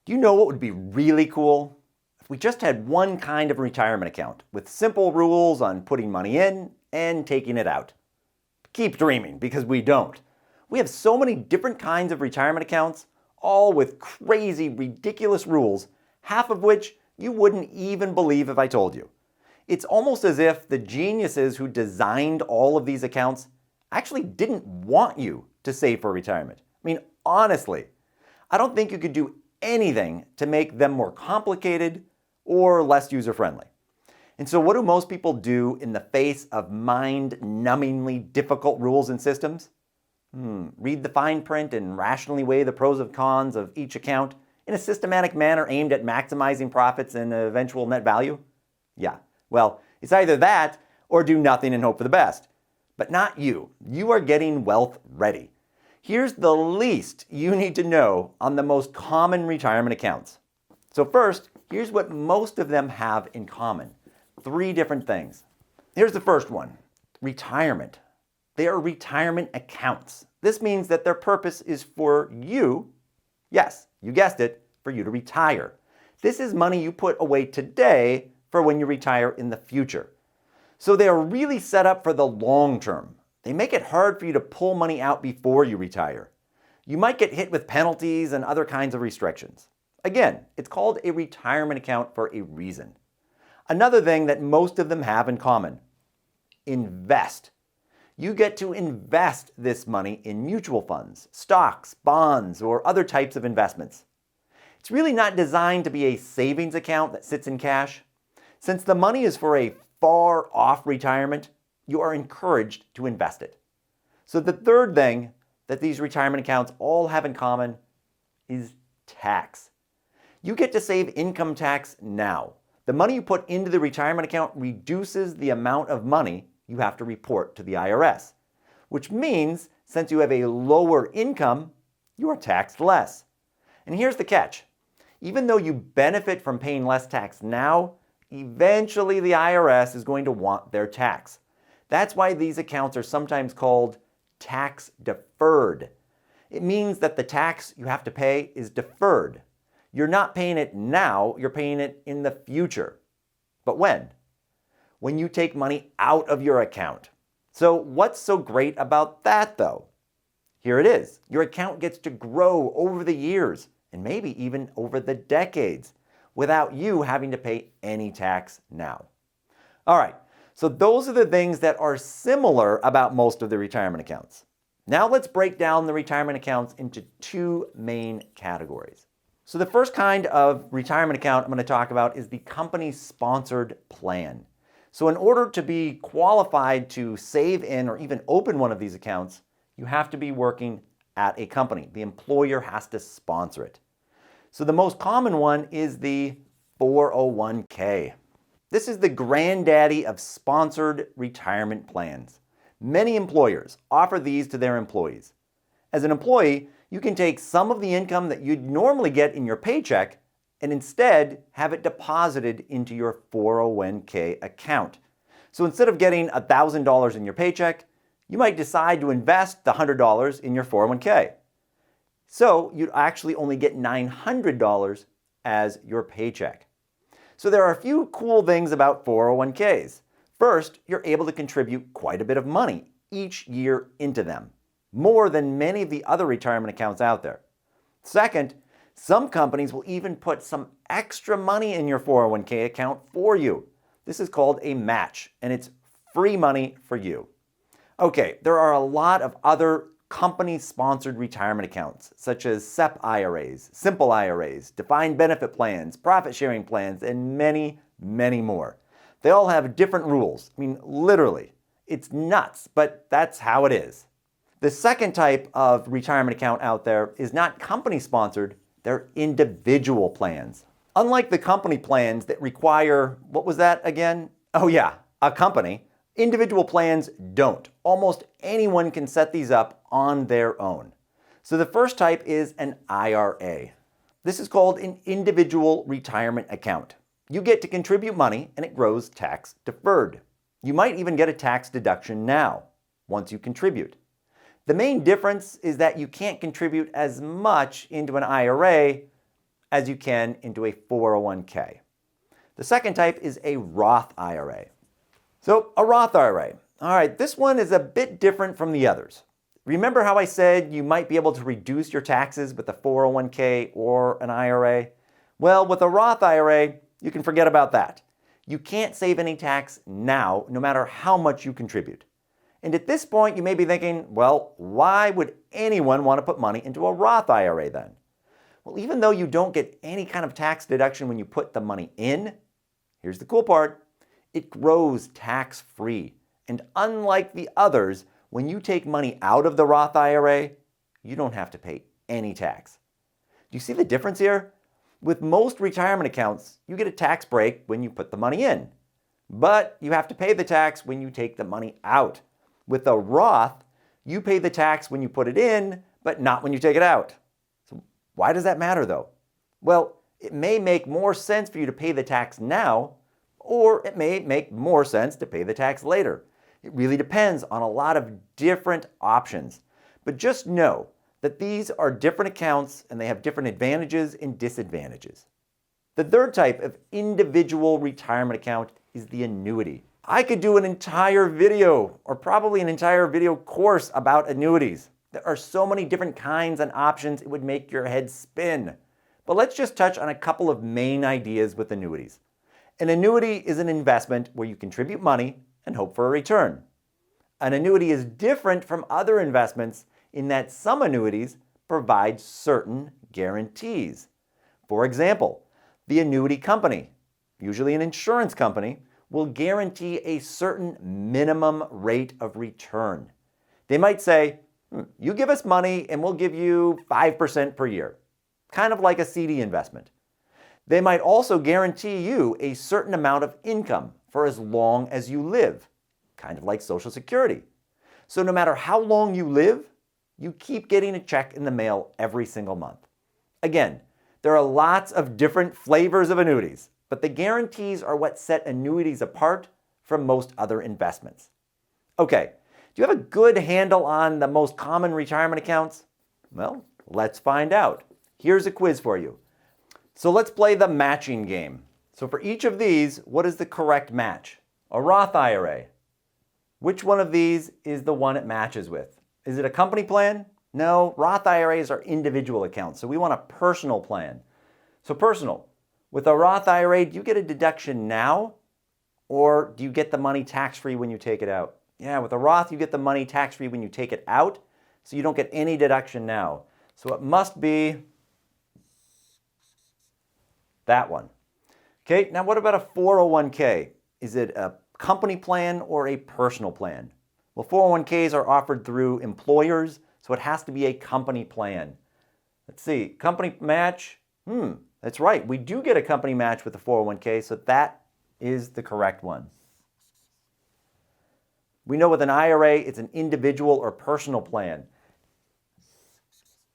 Do you know what would be really cool? If we just had one kind of retirement account with simple rules on putting money in and taking it out. Keep dreaming, because we don't. We have so many different kinds of retirement accounts, all with crazy, ridiculous rules, half of which you wouldn't even believe if I told you. It's almost as if the geniuses who designed all of these accounts actually didn't want you to save for retirement. I mean, honestly, I don't think you could do anything to make them more complicated or less user-friendly. And so what do most people do in the face of mind-numbingly difficult rules and systems? Read the fine print and rationally weigh the pros and cons of each account in a systematic manner aimed at maximizing profits and eventual net value? Yeah, well, it's either that or do nothing and hope for the best. But not you. You are getting wealth ready. Here's the least you need to know on the most common retirement accounts. So first, here's what most of them have in common. 3 different things. Here's the first one, retirement. They are retirement accounts. This means that their purpose is for you, yes, you guessed it, for you to retire. This is money you put away today for when you retire in the future. So they are really set up for the long term. They make it hard for you to pull money out before you retire. You might get hit with penalties and other kinds of restrictions. Again, it's called a retirement account for a reason. Another thing that most of them have in common, invest. You get to invest this money in mutual funds, stocks, bonds, or other types of investments. It's really not designed to be a savings account that sits in cash. Since the money is for a far off retirement, you are encouraged to invest it. So the third thing that these retirement accounts all have in common is tax. You get to save income tax now. The money you put into the retirement account reduces the amount of money you have to report to the IRS, which means since you have a lower income, you are taxed less. And here's the catch. Even though you benefit from paying less tax now, eventually the IRS is going to want their tax. That's why these accounts are sometimes called tax deferred. It means that the tax you have to pay is deferred. You're not paying it now, you're paying it in the future. But when? When you take money out of your account. So what's so great about that though? Here it is. Your account gets to grow over the years and maybe even over the decades without you having to pay any tax now. All right, so those are the things that are similar about most of the retirement accounts. Now let's break down the retirement accounts into 2 main categories. So the first kind of retirement account I'm going to talk about is the company-sponsored plan. So in order to be qualified to save in or even open one of these accounts, you have to be working at a company. The employer has to sponsor it. So the most common one is the 401k. This is the granddaddy of sponsored retirement plans. Many employers offer these to their employees. As an employee, you can take some of the income that you'd normally get in your paycheck and instead have it deposited into your 401k account. So instead of getting $1,000 in your paycheck, you might decide to invest the $100 in your 401k. So you'd actually only get $900 as your paycheck. So there are a few cool things about 401ks. First, you're able to contribute quite a bit of money each year into them, more than many of the other retirement accounts out there. Second, some companies will even put some extra money in your 401k account for you. This is called a match, and it's free money for you. Okay, there are a lot of other company-sponsored retirement accounts, such as SEP IRAs, simple IRAs, defined benefit plans, profit-sharing plans, and many, many more. They all have different rules. I mean, literally, it's nuts, but that's how it is. The second type of retirement account out there is not company-sponsored, they're individual plans. Unlike the company plans that require, what was that again? Oh yeah, a company. Individual plans don't. Almost anyone can set these up on their own. So the first type is an IRA. This is called an individual retirement account. You get to contribute money and it grows tax deferred. You might even get a tax deduction now, once you contribute. The main difference is that you can't contribute as much into an IRA as you can into a 401k. The second type is a Roth IRA. So a Roth IRA. All right, this one is a bit different from the others. Remember how I said you might be able to reduce your taxes with a 401k or an IRA? Well, with a Roth IRA, you can forget about that. You can't save any tax now, no matter how much you contribute. And at this point, you may be thinking, well, why would anyone want to put money into a Roth IRA then? Well, even though you don't get any kind of tax deduction when you put the money in, here's the cool part, it grows tax-free. And unlike the others, when you take money out of the Roth IRA, you don't have to pay any tax. Do you see the difference here? With most retirement accounts, you get a tax break when you put the money in, but you have to pay the tax when you take the money out. With a Roth, you pay the tax when you put it in, but not when you take it out. So why does that matter though? Well, it may make more sense for you to pay the tax now, or it may make more sense to pay the tax later. It really depends on a lot of different options. But just know that these are different accounts and they have different advantages and disadvantages. The third type of individual retirement account is the annuity. I could do an entire video or probably an entire video course about annuities. There are so many different kinds and options it would make your head spin. But let's just touch on a couple of main ideas with annuities. An annuity is an investment where you contribute money and hope for a return. An annuity is different from other investments in that some annuities provide certain guarantees. For example, the annuity company, usually an insurance company, will guarantee a certain minimum rate of return. They might say, you give us money and we'll give you 5% per year, kind of like a CD investment. They might also guarantee you a certain amount of income for as long as you live, kind of like Social Security. So no matter how long you live, you keep getting a check in the mail every single month. Again, there are lots of different flavors of annuities, but the guarantees are what set annuities apart from most other investments. Okay, do you have a good handle on the most common retirement accounts? Well, let's find out. Here's a quiz for you. So let's play the matching game. So for each of these, what is the correct match? A Roth IRA. Which one of these is the one it matches with? Is it a company plan? No, Roth IRAs are individual accounts, so we want a personal plan. So personal. With a Roth IRA, do you get a deduction now, or do you get the money tax-free when you take it out? Yeah, with a Roth, you get the money tax-free when you take it out, so you don't get any deduction now. So it must be that one. Okay, now what about a 401k? Is it a company plan or a personal plan? Well, 401ks are offered through employers, so it has to be a company plan. Let's see, company match. That's right, we do get a company match with the 401k, so that is the correct one. We know with an IRA, it's an individual or personal plan.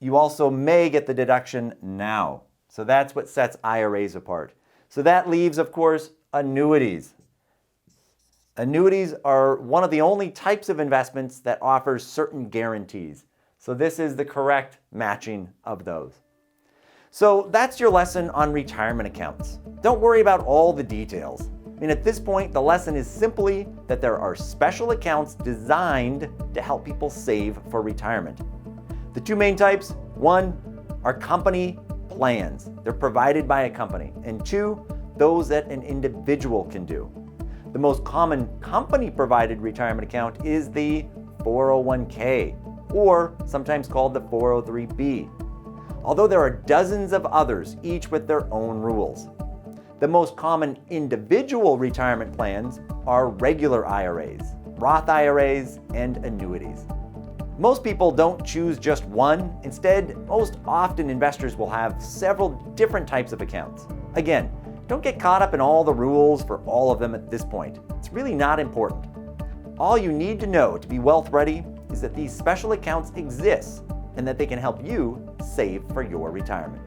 You also may get the deduction now. So that's what sets IRAs apart. So that leaves, of course, annuities. Annuities are one of the only types of investments that offers certain guarantees. So this is the correct matching of those. So that's your lesson on retirement accounts. Don't worry about all the details. I mean, at this point, the lesson is simply that there are special accounts designed to help people save for retirement. The two main types, one, are company plans. They're provided by a company. And two, those that an individual can do. The most common company-provided retirement account is the 401k, or sometimes called the 403b. Although there are dozens of others, each with their own rules. The most common individual retirement plans are regular IRAs, Roth IRAs, and annuities. Most people don't choose just one. Instead, most often investors will have several different types of accounts. Again, don't get caught up in all the rules for all of them at this point. It's really not important. All you need to know to be wealth ready is that these special accounts exist and that they can help you save for your retirement.